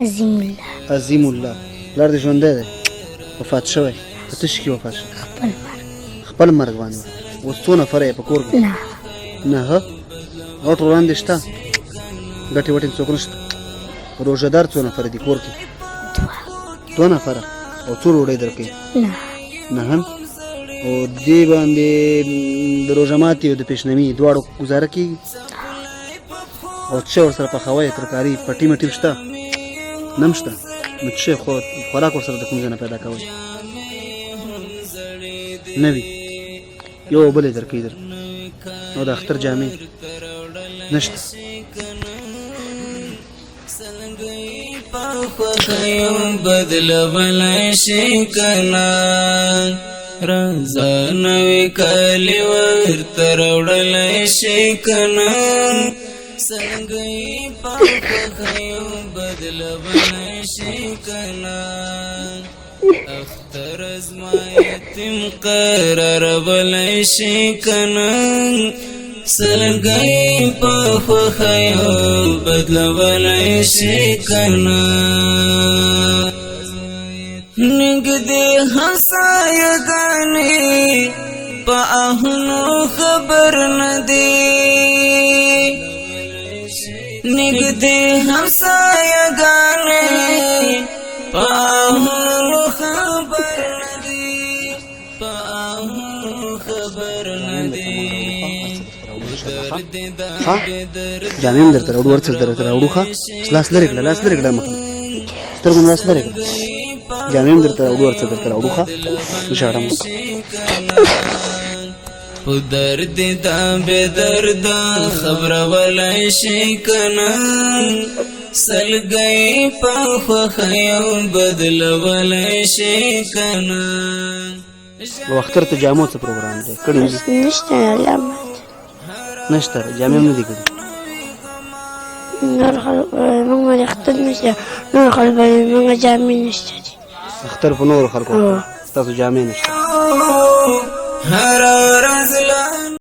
عظیم الله. عظیم الله. پلار دې ژوندی دی؟ وفات شوی. په څه شي کې وفات شو؟ خپل مرګ. خپل مرګ باندې. اوس څو نفره یې په کور کې؟ نه. نه. غټ وړاندې شته؟ ګټې وټې څوک نشته؟ روژهدار څو نفره دي کور کې؟ دوه نفره. او څو ډوډۍ درکوي؟ نه. نه هم. او دې باندې د روژه ماتي او د پیشنمي دواړو ګزاره کېږي؟ او څه ورسره پخوئ ترکاري پټي مټي شته؟ نه هم شته. نو څه خوراک ورسره د کوم ځای نه پیدا کوئ؟ نه وي. یو او بل یې درکوي در. او د اختر جامې نشته؟ بدلولی شي کنه رضا نوی کالی ورته راوړلی شي کنه سلګۍ په خوښیو بدلولی شي کنه اختر زما یتیم قرارولی شي کنه سلګۍ په خوښیو بدلولی شي کنه نږدې همسایه‌ګانې په آهونو خبر نه دي نږدې همسایه‌ګانې په آهونو خبر نه دي په آهونو خبر نه دي ها جامې هم درته راوړو ورڅ درته راوړو ښه لاس لرې کړه لاس لرې کړه مخ سترګو لاس لرې کړه جامې هم درته راوړو ورڅ درته راوړو ښه اشاره مو په درد دا بې درده خبرولای شي کنه سلګۍ په خوښیو بدلولی شي کنه او اختر ته جامو څه پروګرام دی کړی نشته علامات نشته جامې هم نه دي کړي نور خلک موږ باندې اختر نشته نور خلک باندې موږ جامې نشته دي اختر په نورو خلکو ستاسو جامې نشته هر ورځ